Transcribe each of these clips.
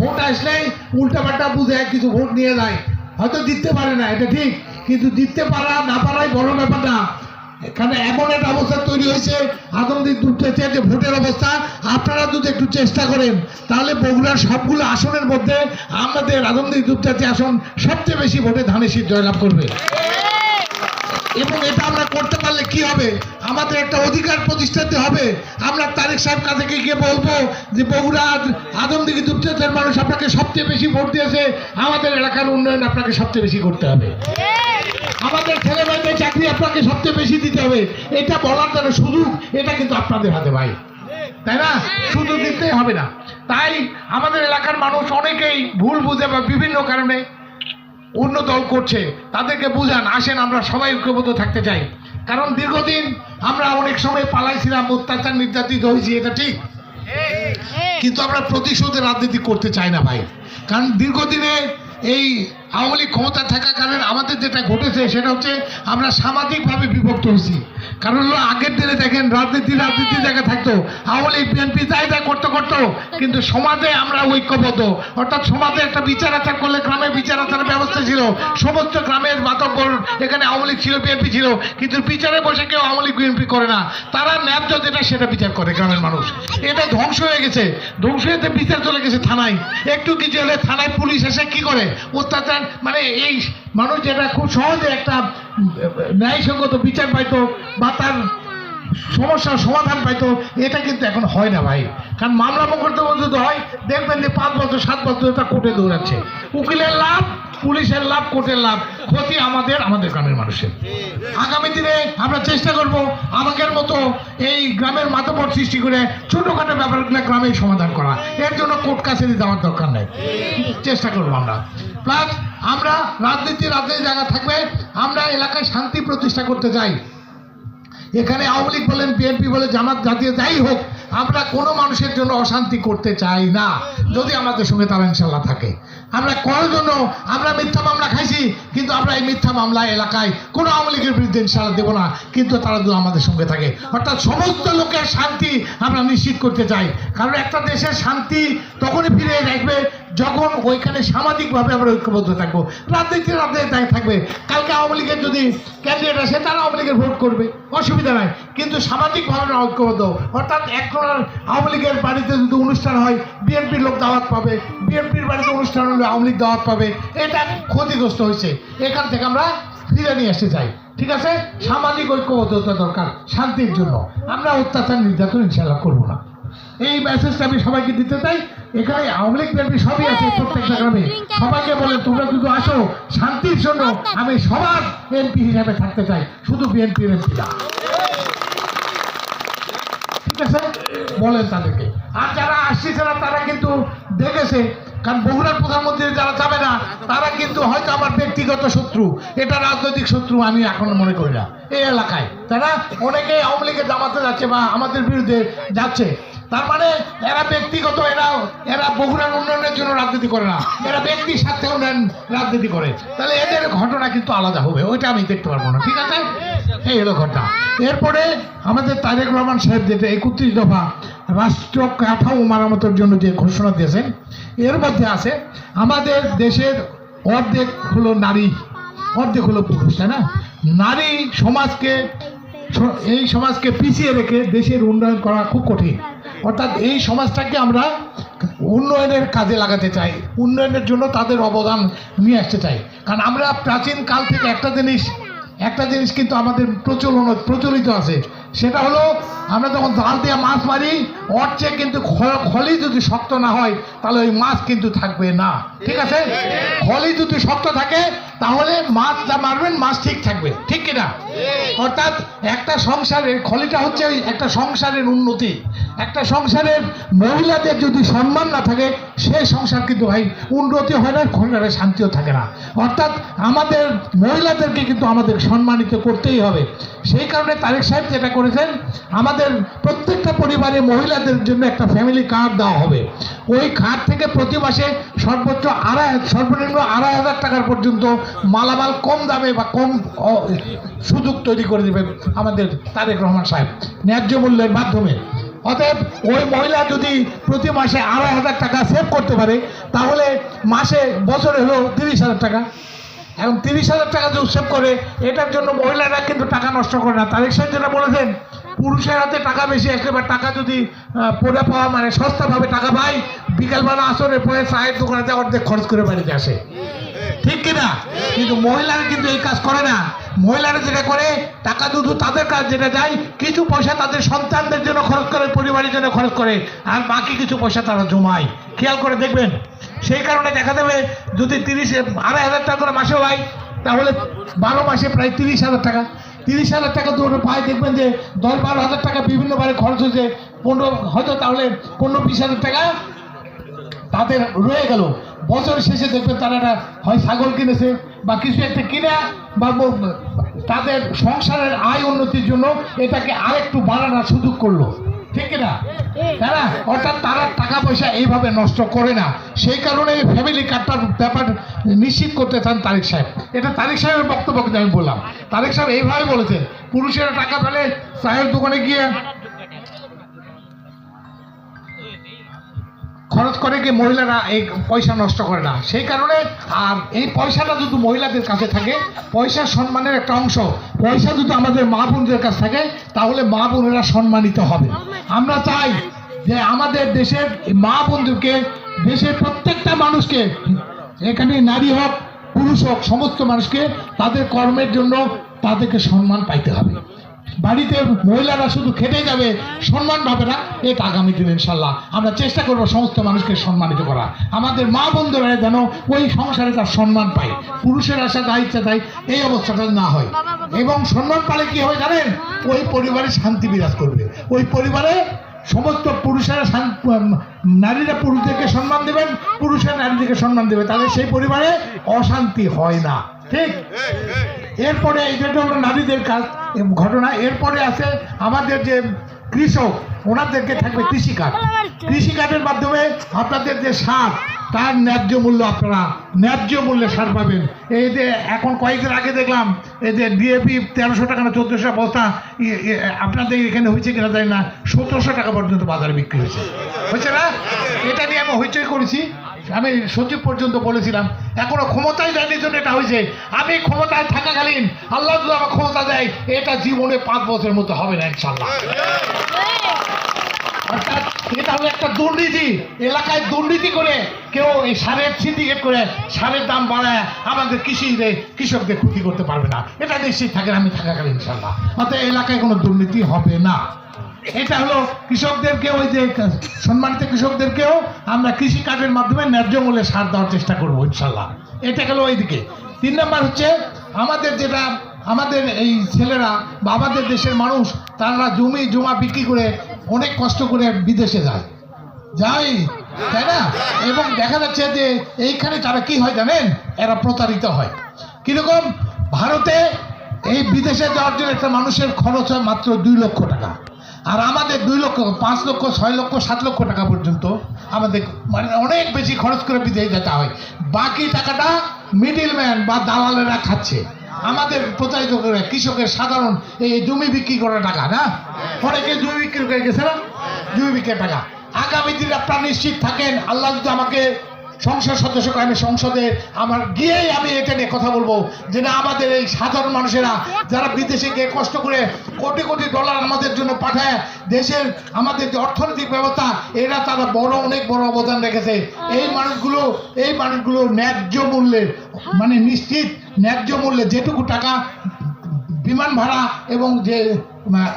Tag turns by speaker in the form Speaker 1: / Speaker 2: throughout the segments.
Speaker 1: Vote আসলে উল্টাপাল্টা বুঝে কিছু ভোট নিয়ে যায়, হয়তো জিততে পারে না, এটা ঠিক, কিন্তু জিততে পারা না পারাই বড় ব্যাপার না। এখানে এমন একটা অবস্থা তৈরি হয়েছে আদমদীপ দুপচাচিয়ার যে ভোটের অবস্থা, আপনারা যদি একটু চেষ্টা করেন তাহলে বগুড়ার সবগুলো আসনের মধ্যে আমাদের আদমদীপ দুপচাচিয়া আসন সবচেয়ে বেশি ভোটে ধানের শীষ জয়লাভ করবে। এবং এটা আমরা করতে পারলে কি হবে, আমাদের একটা অধিকার প্রতিষ্ঠাতে হবে। আমরা তারেক সাহেব কাছে গিয়ে বলবো যে বগুড়া আদমদীপ দুপচাচিয়ার মানুষ আপনাকে সবচেয়ে বেশি ভোট দিয়েছে, আমাদের এলাকার উন্নয়ন আপনাকে সবচেয়ে বেশি করতে হবে, আমাদের ছেলে মেয়েদের চাকরি আপনাকে সবচেয়ে বেশি দিতে হবে। এটা বলার জন্য সুযোগ এটা কিন্তু আপনাদের হাতে ভাই, তাই না? সুযোগ দিতে হবে না। তাই আমাদের এলাকার মানুষ অনেকেই ভুল বুঝে বা বিভিন্ন কারণে অন্য দল করছে, তাদেরকে বুঝান, আসেন আমরা সবাই ঐক্যবদ্ধ থাকতে চাই। কারণ দীর্ঘদিন আমরা অনেক সময় পালাইছিলাম, অত্যাচার নির্যাতিত হয়েছি, এটা ঠিক, কিন্তু আমরা প্রতিশোধের রাজনীতি করতে চাই না ভাই। কারণ দীর্ঘদিনে এই আওয়ামী লীগ ক্ষমতা থাকার কারণে আমাদের যেটা ঘটেছে সেটা হচ্ছে আমরা সামাজিকভাবে বিভক্ত হয়েছি। কারণ হলো আগের দিনে দেখেন রাজনীতি জায়গা থাকতো, আওয়ামী লীগ বিএনপি যাই করতো, কিন্তু সমাজে আমরা ঐক্যবদ্ধ, অর্থাৎ সমাজে একটা বিচার আচার করলে গ্রামে বিচার আচারের ব্যবস্থা ছিল, সমস্ত গ্রামের মাতব্বর এখানে আওয়ামী লীগ ছিল, বিএনপি ছিল, কিন্তু বিচারে বসে কেউ আওয়ামী লীগ বিএনপি করে না, তারা ন্যায্য যেটা সেটা বিচার করে গ্রামের মানুষ। এটা ধ্বংস হয়ে গেছে, ধ্বংস হয়ে বিচার চলে গেছে থানায়, একটু কিছু হলে থানায় পুলিশ এসে কি করে অত্যাচার, মানে এই মানুষ যেটা খুব সহজে একটা ন্যায়সঙ্গত বিচার পাইতো বা তার সমস্যার সমাধান পাইতো, এটা কিন্তু এখন হয় না ভাই। কারণ মামলা মোকদ্দমা যদি হয় দেখবেন যে 5 বছর 7 বছর এটা কোর্টে দৌড়াচ্ছে, উকিলের লাভ, পুলিশের লাভ, কোর্টের লাভ, ক্ষতি আমাদের গ্রামের মানুষের। আগামী দিনে আমরা চেষ্টা করব আমাদের মতো এই গ্রামের মাতব্বর সৃষ্টি করে ছোটোখাটো ব্যাপারগুলো গ্রামেই সমাধান করা, এর জন্য কোর্ট কাছারি যাওয়ার দরকার নেই, চেষ্টা করবো আমরা। প্লাস আমরা রাজনীতির জায়গা থাকবে, আমরা এলাকায় শান্তি প্রতিষ্ঠা করতে চাই। এখানে আওয়ামী লীগ বলেন, বিএনপি বলে, জামাত, জাতীয় যাই হোক, আমরা কোনো মানুষের জন্য অশান্তি করতে চাই না, যদি আমাদের সঙ্গে তারা ইনশাল্লাহ থাকে। আমরা করার জন্য আমরা মিথ্যা মামলা খাইছি, কিন্তু আমরা এই মিথ্যা মামলা এলাকায় কোনো আওয়ামী লীগের বিরুদ্ধে ইনশাল্লাহ দেবো না, কিন্তু তারা যদি আমাদের সঙ্গে থাকে, অর্থাৎ সমস্ত লোকের শান্তি আমরা নিশ্চিত করতে চাই। কারণ একটা দেশের শান্তি তখনই ফিরে আসবে যখন ওইখানে সামাজিকভাবে আমরা ঐক্যবদ্ধ থাকবো। রাজনীতির থাকবে, কালকে আওয়ামী লীগের যদি ক্যান্ডিডেট আসে তারা আওয়ামী লীগের ভোট করবে, অসুবিধা নাই, কিন্তু সামাজিকভাবে আমরা ঐক্যবদ্ধ। অর্থাৎ এখন আওয়ামী লীগের বাড়িতে যদি অনুষ্ঠান হয় বিএনপির লোক দাওয়াত পাবে, বিএনপির বাড়িতে অনুষ্ঠান হলে আওয়ামী লীগ দাওয়াত পাবে, এটা ক্ষতিগ্রস্ত হয়েছে, এখান থেকে আমরা ফিরে নিয়ে আসতে চাই। ঠিক আছে, সামাজিক ঐক্যবদ্ধতা দরকার শান্তির জন্য, আমরা অত্যাচার নির্যাতন ইনশাল্লাহ করবো না, এই মেসেজটা আমি সবাইকে দিতে চাই। এখানে আওয়ামী লীগ বিএনপি সবই আছে প্রত্যেকটা গ্রামে, সবাইকে বলে তোমরা যদি আসো শান্তির জন্য, আমি সবার এমপি হিসাবে থাকতে চাই, শুধু বিএনপির এমপি না, ঠিক আছে বলেন তাদেরকে। আর যারা আসছে না তারা কিন্তু দেখেছে, কারণ বগুড়ার প্রধানমন্ত্রী যারা যাবে না তারা কিন্তু হয়তো আমার ব্যক্তিগত শত্রু, এটা রাজনৈতিক শত্রু আমি এখন মনে করি না। এই এলাকায় তারা অনেকে আওয়ামী লীগের জামাতে যাচ্ছে বা আমাদের বিরুদ্ধে যাচ্ছে, তার মানে এরা ব্যক্তিগত, এরা বগুড়ার উন্নয়নের জন্য রাজনীতি করে না, এরা ব্যক্তির সাথে উন্নয়ন রাজনীতি করে, তাহলে এদের ঘটনা কিন্তু আলাদা হবে, ওইটা আমি দেখতে পারবো না। ঠিক আছে, এই হলো ঘটনা। এরপরে আমাদের তারেক রহমান সাহেব যেটা 31 দফা রাষ্ট্র কাঠামো মেরামতের জন্য যে ঘোষণা দিয়েছেন, এর মধ্যে আছে আমাদের দেশের অর্ধেক হলো নারী, অর্ধেক হলো পুরুষ, তাই না? নারী সমাজকে, এই সমাজকে পিছিয়ে রেখে দেশের উন্নয়ন করা খুব কঠিন। অর্থাৎ এই সমাজটাকে আমরা উন্নয়নের কাজে লাগাতে চাই, উন্নয়নের জন্য তাদের অবদান নিয়ে আসতে চাই। কারণ আমরা প্রাচীন কাল থেকে একটা জিনিস কিন্তু আমাদের প্রচলিত আছে, সেটা হলো আমরা যখন জাল দিয়ে মাছ মারি, ওর চেয়ে কিন্তু খলি যদি শক্ত না হয় তাহলে ওই মাছ কিন্তু থাকবে না। ঠিক আছে, খলি যদি শক্ত থাকে তাহলে মাছ যা মারবেন মাছ ঠিক থাকবে, ঠিক কিনা? অর্থাৎ একটা সংসারের খলিটা হচ্ছে একটা সংসারের উন্নতি। একটা সংসারের মহিলাদের যদি সম্মান না থাকে সেই সংসার কিন্তু ভাই উন্নতি হয় না, সংসারে শান্তিও থাকে না। অর্থাৎ আমাদের মহিলাদেরকে কিন্তু আমাদের সম্মানিত করতেই হবে। সেই কারণে তারেক সাহেব যেটা করেছেন, আমাদের প্রত্যেকটা পরিবারে মহিলাদের জন্য একটা ফ্যামিলি কার্ড দেওয়া হবে। ওই কার্ড থেকে প্রতি মাসে সর্বোচ্চ সর্বনিম্ন 2,500 টাকার পর্যন্ত মালামাল কম দামে বা কম সুযোগ তৈরি করে দেবেন আমাদের তারেক রহমান সাহেব ন্যায্য মূল্যের মাধ্যমে। অতএব ওই মহিলা যদি প্রতি মাসে 2,500 টাকা সেভ করতে পারে তাহলে মাসে বছরে হলো 30,000 টাকা। এখন 30,000 টাকা যদি সেভ করে, এটার জন্য মহিলারা কিন্তু টাকা নষ্ট করে না। তারেক সাহেব যেটা বলেছেন, পুরুষের হাতে টাকা বেশি আসলে বা টাকা যদি পড়ে পাওয়া মানে সস্তাভাবে টাকা পাই, বিকালবেলা আসরে পরে চায়ের দোকানে অর্ধেক খরচ করে বাড়িতে আসে, ঠিক কিনা? কিন্তু মহিলারা কিন্তু এই কাজ করে না। মহিলারা যেটা করে, টাকা শুধু তাদের কাজ যেটা যায়, কিছু পয়সা তাদের সন্তানদের জন্য খরচ করে, পরিবারের জন্য খরচ করে, আর বাকি কিছু পয়সা তারা জমায়। খেয়াল করে দেখবেন। সেই কারণে দেখা যাবে যদি 2,500 টাকা করে মাসে হয়, তাহলে 12 মাসে প্রায় 30,000 টাকা। 30,000 টাকা তো পায়, দেখবেন যে 10-12 টাকা বিভিন্নভাবে খরচ হয়েছে, 15 হয়তো, তাহলে 15-20,000 টাকা তাদের রয়ে গেল। বছর শেষে দেখবেন তারা হয় ছাগল কিনেছে বা কিছু একটা কিনা, বা তাদের সংসারের আয় উন্নতির জন্য এটাকে আরেকটু বাড়ানোর সুযোগ করলো, ঠিক কিনা? তারা অর্থাৎ তারা টাকা পয়সা এইভাবে নষ্ট করে না। সেই কারণে ফ্যামিলি কার্ডটার ব্যাপার নিশ্চিত করতে চান তারেক সাহেব। এটা তারেক সাহেবের বক্তব্য কিন্তু আমি বললাম। তারেক সাহেব এইভাবে বলেছেন, পুরুষেরা টাকা পেলে চায়ের দোকানে গিয়ে খরচ করে, কি মহিলারা এই পয়সা নষ্ট করে না। সেই কারণে, আর এই পয়সাটা যদি মহিলাদের কাছে থাকে, পয়সা সম্মানের একটা অংশ, পয়সা যদি আমাদের মা বোনদের কাছে থাকে, তাহলে মা বোনেরা সম্মানিত হবে। আমরা চাই যে আমাদের দেশের মা বোনদেরকে, দেশের প্রত্যেকটা মানুষকে, এখানে নারী হোক পুরুষ হোক, সমস্ত মানুষকে তাদের কর্মের জন্য তাদেরকে সম্মান পাইতে হবে। বাড়িতে মহিলারা শুধু খেটে যাবে, সম্মান পাবে না, এটা আগামী দিনে ইনশাল্লাহ আমরা চেষ্টা করবো সমস্ত মানুষকে সম্মানিত করা। আমাদের মা বন্ধুরা যেন ওই সংসারে তার সম্মান পায়, পুরুষের আশা যা ইচ্ছা তাই, এই অবস্থাটা না হয়। এবং সম্মান পালে কি হয় জানেন? ওই পরিবারে শান্তি বিরাজ করবে। ওই পরিবারে সমস্ত পুরুষেরা, নারীরা পুরুষদেরকে সম্মান দেবেন, পুরুষেরা নারীদেরকে সম্মান দেবে, তাহলে সেই পরিবারে অশান্তি হয় না, ঠিক? এরপরে এটা হলো নারীদের কাজ ঘটনা। এরপরে আছে আমাদের যে কৃষক, ওনাদেরকে থাকবে কৃষিকার্ড। কৃষিকার্ডের মাধ্যমে আপনাদের যে সার, তার ন্যায্য মূল্য, আপনারা ন্যায্য মূল্যে সার পাবেন। এই যে এখন কয়েকদিন আগে দেখলাম, এই যে ডিএপি 1300 টাকা না 1400 বস্তা, আপনাদের এখানে হয়েছে কিনা জানি না, 1700 টাকা পর্যন্ত বাজারে বিক্রি হয়েছে না? এটা নিয়ে আমি হইচই করেছি, আমি সচিব পর্যন্ত বলেছিলাম। এখনো ক্ষমতায় যায়নি জন্য এটা হয়েছে। আমি ক্ষমতায় থাকাকালীন আল্লাহ যদি আমার ক্ষমতা দেয়, এটা জীবনে 5 বছরের মতো হবে না ইনশাল্লাহ। অর্থাৎ এটা হলো একটা দুর্নীতি। এলাকায় দুর্নীতি করে কেউ এই সারের সিন্ডিকেট করে সারের দাম বাড়ায় আমাদের কৃষকদের ক্ষতি করতে পারবে না, এটা নিশ্চিত থাকেন আমি থাকাকালীন ইনশাল্লাহ। অর্থাৎ এলাকায় কোনো দুর্নীতি হবে না। এটা হলো কৃষকদেরকে, ওই যে সম্মানিত কৃষকদেরকেও আমরা কৃষি কার্ডের মাধ্যমে ন্যায্য মূল্যে সার দেওয়ার চেষ্টা করবো ইনশাল্লাহ। এটা গেল ওইদিকে। 3 নম্বর হচ্ছে আমাদের যেটা, আমাদের এই ছেলেরা বা আমাদের দেশের মানুষ, তারা জমি জমা বিক্রি করে অনেক কষ্ট করে বিদেশে যায়, তাই না? এবং দেখা যাচ্ছে যে এইখানে তারা কি হয় জানেন? এরা প্রতারিত হয়। কিরকম? ভারতে এই বিদেশে যাওয়ার জন্য একটা মানুষের খরচ হয় মাত্র 2 লক্ষ টাকা, আর আমাদের 2 লক্ষ, 5 লক্ষ, 6 লক্ষ, 7 লক্ষ টাকা পর্যন্ত আমাদের মানে অনেক বেশি খরচ করে বিদেশে যেতে হয়। বাকি টাকাটা মিডিলম্যান বা দালালেরা খাচ্ছে, আমাদের প্রতারিত করে। কৃষকের সাধারণ এই জমি বিক্রি করার টাকা না, অনেকে জমি বিক্রি করে গেছে না, জমি বিক্রির টাকা। আগামী দিন আপনারা নিশ্চিত থাকেন, আল্লাহ যদি আমাকে সংসদ সদস্য করে, আমি সংসদে আমার গিয়েই আমি এটা নিয়ে কথা বলবো যে না, আমাদের এই সাধারণ মানুষেরা যারা বিদেশে গিয়ে কষ্ট করে কোটি কোটি ডলার আমাদের জন্য পাঠায়, দেশের আমাদের যে অর্থনৈতিক ব্যবস্থা, এরা তারা অনেক বড় অবদান রেখেছে। এই মানুষগুলো ন্যায্য মূল্যে, মানে নিশ্চিত ন্যায্য মূল্যে যেটুকু টাকা বিমান ভাড়া এবং যে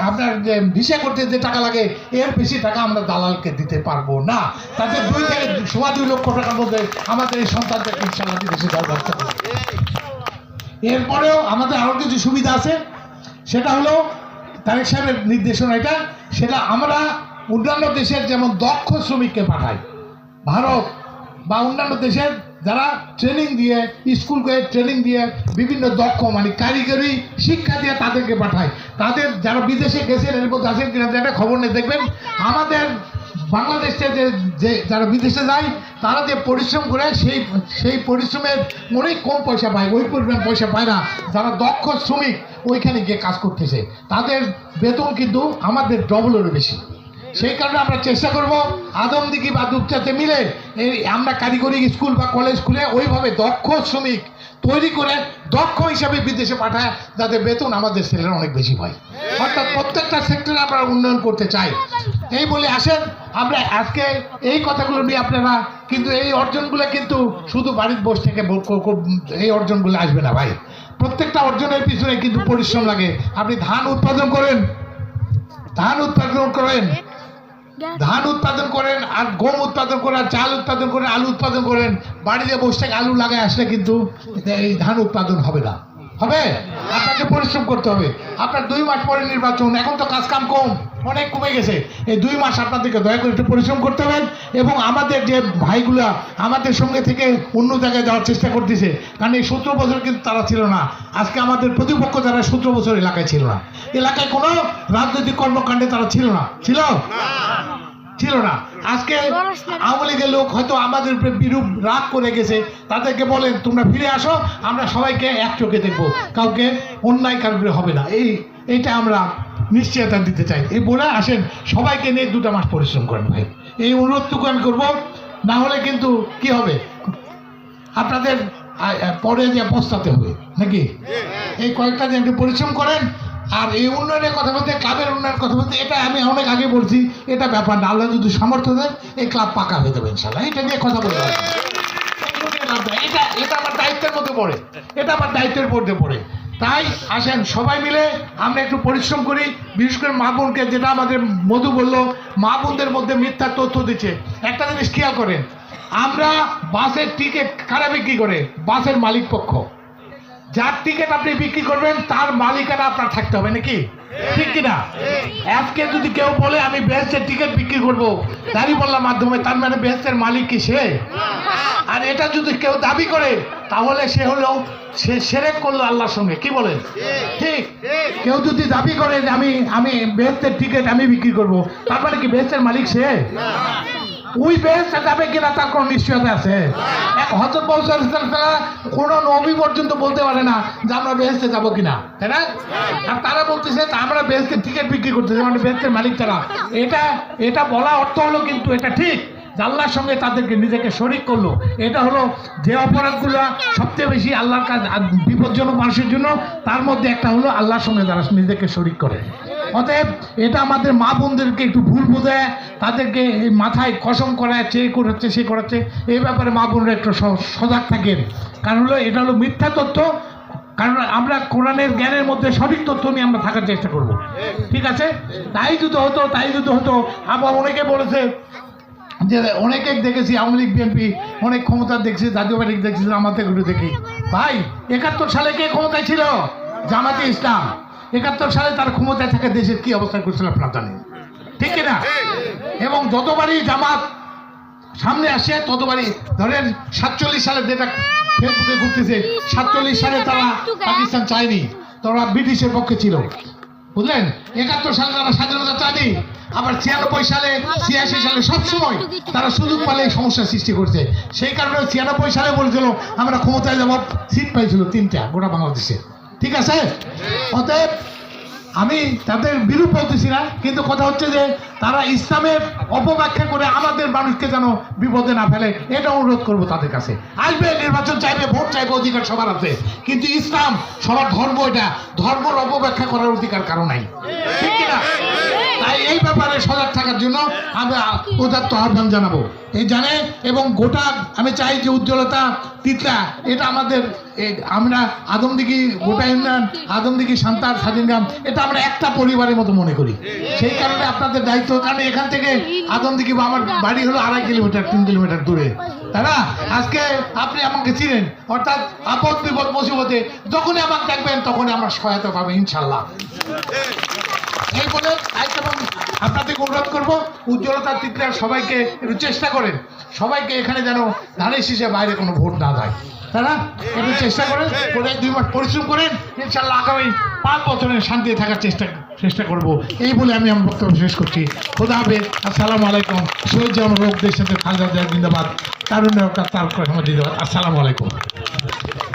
Speaker 1: আপনার যে ভিসা করতে যে টাকা লাগে, এর বেশি টাকা আমরা দালালকে দিতে পারবো না। তাদের 2 থেকে 2.25 লক্ষ টাকার মধ্যে আমাদের এই সন্তানদের ইনশাআল্লাহ বিদেশে যাওয়ার ব্যবস্থা করবে। এরপরেও আমাদের আরও কিছু সুবিধা আছে, সেটা হলো তারেক সাহেবের নির্দেশনা এটা, সেটা আমরা অন্যান্য দেশের যেমন দক্ষ শ্রমিককে পাঠাই, ভারত বা অন্যান্য দেশের যারা ট্রেনিং দিয়ে, স্কুল করে ট্রেনিং দিয়ে বিভিন্ন দক্ষ মানে কারিগরি শিক্ষা দিয়ে তাদেরকে পাঠায়। তাদের যারা বিদেশে গেছেন এর মধ্যে আছেন কিনা একটা খবর নিয়ে দেখবেন, আমাদের বাংলাদেশে যে যারা বিদেশে যায় তারা যে পরিশ্রম করে সেই পরিশ্রমের অনেক কম পয়সা পায়, ওই পরিমাণ পয়সা পায় না যারা দক্ষ শ্রমিক ওইখানে গিয়ে কাজ করতেছে। তাদের বেতন কিন্তু আমাদের ডবলেরও বেশি। সেই কারণে আমরা চেষ্টা করব আদমদিঘি বা দুপচাতে মিলে এই আমরা কারিগরি স্কুল বা কলেজ খুলে ওইভাবে দক্ষ শ্রমিক তৈরি করে দক্ষ হিসাবে বিদেশে পাঠায়, যাতে বেতন আমাদের ছেলেরা অনেক বেশি পায়। অর্থাৎ প্রত্যেকটা সেক্টরে আমরা উন্নয়ন করতে চাই। এই বলে আসেন আমরা আজকে এই কথাগুলো নিয়ে আপনারা কিন্তু এই অর্জনগুলো কিন্তু শুধু বাড়ির বসে থেকে এই অর্জনগুলো আসবে না ভাই। প্রত্যেকটা অর্জনের পিছনে কিন্তু পরিশ্রম লাগে। আপনি ধান উৎপাদন করেন আর গম উৎপাদন করেন আর চাল উৎপাদন করেন, আলু উৎপাদন করেন, বাড়িতে বসে থেকে আলু লাগায় আসলে কিন্তু এই ধান উৎপাদন হবে না। হবে, আপনাকে পরিশ্রম করতে হবে। আপনার 2 মাস পরে নির্বাচন, এখন তো কাজ কাম কম, অনেক কমে গেছে। এই 2 মাস আপনাদেরকে দয়া করে একটু পরিশ্রম করতে হবে। এবং আমাদের যে ভাইগুলা আমাদের সঙ্গে থেকে অন্য জায়গায় যাওয়ার চেষ্টা করতেছে, কারণ এই 17 বছর কিন্তু তারা ছিল না। আজকে আমাদের প্রতিপক্ষ যারা 17 বছর এলাকায় ছিল না, এলাকায় কোনো রাজনৈতিক কর্মকাণ্ডে তারা ছিল না। আজকে আওয়ামী লীগের লোক হয়তো আমাদের বিরূপ রাগ করে গেছে, তাদেরকে বলেন তোমরা ফিরে আসো, আমরা সবাইকে এক চোখে দেখবো, কাউকে অন্যায় কারণে হবে না। এইটা আমরা নিশ্চয়তা দিতে চাই। এই বলে আসেন সবাইকে নিয়ে 2টা মাস পরিশ্রম করেন ভাই, এই অনুরোধটুকু আমি করবো। না হলে কিন্তু কি হবে, আপনাদের পরে যে পস্তাতে হবে নাকি। এই কয়েকটা দিন একটু পরিশ্রম করেন। আর এই উন্নয়নের কথা বলতে, ক্লাবের উন্নয়নের কথা বলতে, এটা আমি অনেক আগে বলছি, এটা ব্যাপার না। আল্লাহ যদি সামর্থ্য দেন এই ক্লাব পাকা হয়ে যাবে ইনশাল্লাহ। এটা নিয়ে কথা বলতে হবে, এটা আমার দায়িত্বের মধ্যে পড়ে, এটা আমার দায়িত্বের মধ্যে পড়ে। তাই আসেন সবাই মিলে আমরা একটু পরিশ্রম করি। বিশেষ করে মা বোনকে, যেটা আমাদের মধু বললো, মা বোনদের মধ্যে মিথ্যা তথ্য দিচ্ছে। একটা জিনিস খেয়াল করেন, আমরা বাসের টিকিট কারা বিক্রি করে? বাসের মালিক পক্ষ। যার টিকিট আপনি বিক্রি করবেন তার মালিকানা আপনার থাকতে হবে নাকি, ঠিক কিনা? আজকে যদি কেউ বলে আমি বেহেশতের টিকিট বিক্রি করবো দাঁড়িপাল্লার মাধ্যমে, তার মানে বেহেশতের মালিক কি সে? আর এটা যদি কেউ দাবি করে তাহলে সে শিরক করলো আল্লাহর সঙ্গে। কি বলেন? ঠিক। কেউ যদি দাবি করে যে আমি বেহেশতের টিকিট আমি বিক্রি করবো, তার মানে কি বেহেশতের মালিক সে? ওই বেহেশতে যাবে কিনা তার কোনো নিশ্চয়তা আছে? হযরত মুহাম্মদ কোনো নবী পর্যন্ত বলতে পারে না যে আমরা বেহেশতে যাবো কিনা, তাই না? আর তারা বলতেছে আমরা বেহেশতের টিকিট বিক্রি করতেছি, মানে বেহেশতের মালিক তারা। এটা বলা অর্থ হলো কিন্তু এটা ঠিক, আল্লাহর সঙ্গে তাদেরকে নিজেকে শরিক করলো। এটা হলো যে অপরাধগুলো সবচেয়ে বেশি আল্লাহর কাছে বিপজ্জনক মানুষের জন্য, তার মধ্যে একটা হলো আল্লাহর সঙ্গে যারা নিজেকে শরিক করে। অতএব এটা আমাদের মা বোনদেরকে একটু ভুল বোঝায়, তাদেরকে মাথায় কসম করায়, সে করাচ্ছে। এই ব্যাপারে মা বোনরা একটু সজাগ থাকেন। কারণ হলো এটা হলো মিথ্যা তথ্য। কারণ আমরা কোরআনের জ্ঞানের মধ্যে সঠিক তথ্য নিয়ে আমরা থাকার চেষ্টা করব, ঠিক আছে? তাই যদি হতো আবার অনেকে বলেছে যে অনেকে দেখেছি আওয়ামী লীগ বিএনপি অনেক ক্ষমতা দেখছি, জাতীয় পার্টি দেখছি, জামাতেগুলো দেখি। ভাই 71 সালে কে ক্ষমতায় ছিল? জামাতে ইসলাম। 71 সালে তার ক্ষমতায় থেকে দেশের কি অবস্থা করছিল আপনারা জানেন, ঠিক কিনা? এবং যতবারই জামাত সামনে আসে ততবারই, ধরেন 47 সালে যেটা ফেসবুকে ঘুরতেছে, 47 সালে তারা পাকিস্তান চায়নি, তারা ব্রিটিশের পক্ষে ছিল, বুঝলেন? 71 সালে তারা স্বাধীনতা চায়নি। আবার 96 সালে 86 সালে সবসময় তারা সুযোগ পালে সমস্যার সৃষ্টি করছে। সেই কারণে 96 সালে বলেছিল আমরা ক্ষমতায় যাব, সিট পাইছিল 3টা গোটা বাংলাদেশে, ঠিক আছে? অতএব আমি তাদের বিরূপ বলতেছি না, কিন্তু কথা হচ্ছে যে তারা ইসলামের অপব্যাখ্যা করে আমাদের মানুষকে যেন বিপদে না ফেলে, এটা অনুরোধ করবো তাদের কাছে। আসবে, নির্বাচন চাইবে, ভোট চাইবে, অধিকার সবার আছে, কিন্তু ইসলাম সবার ধর্ম, এটা ধর্মের অপব্যাখ্যা করার অধিকার কারো নাই, ঠিক কিনা? তাই এই ব্যাপারে সজাগ থাকার জন্য আমরা উদাত্ত আহ্বান জানাবো। এই জানে এবং গোটা আমি চাই যে উজ্জ্বলতা তিতলা, এটা আমাদের আমরা আদমদিঘি গোটা ইউনিয়ন, আদমদিঘি সান্তার স্বাধীনগ্রাম, এটা আমরা একটা পরিবারের মতো মনে করি। সেই কারণে আপনাদের দায়িত্ব, কারণ এখান থেকে আদমদিঘি আমার বাড়ি হলো 2.5 কিলোমিটার 3 কিলোমিটার দূরে, তাই না? আজকে আপনি আমাকে চিনেন, অর্থাৎ আপদ বিপদ মুসিবতে যখনই আমাকে দেখবেন তখনই আমরা সহায়তা পাবো ইনশাল্লাহ। এই বলে আপনাদেরকে অনুরোধ করবো, উজ্জ্বলতা তিতলার সবাইকে একটু চেষ্টা করেন, সবাইকে এখানে যেন ধানের শীষে বাইরে কোনো ভোট না যায়, তাই না? একটু চেষ্টা করেন, 2 মাস পরিশ্রম করেন, ইনশাল্লাহ আগামী 5 বছরের শান্তি থাকার চেষ্টা করব। এই বলে আমি আমার বক্তব্য শেষ করছি। খোদা হাফেজ, আসসালামু আলাইকুম। শহীদ জামান রোগদের সাথে খালেদা জিয়া জিন্দাবাদ, তারুণ্য তার জিন্দাবাদ। আসসালামু আলাইকুম।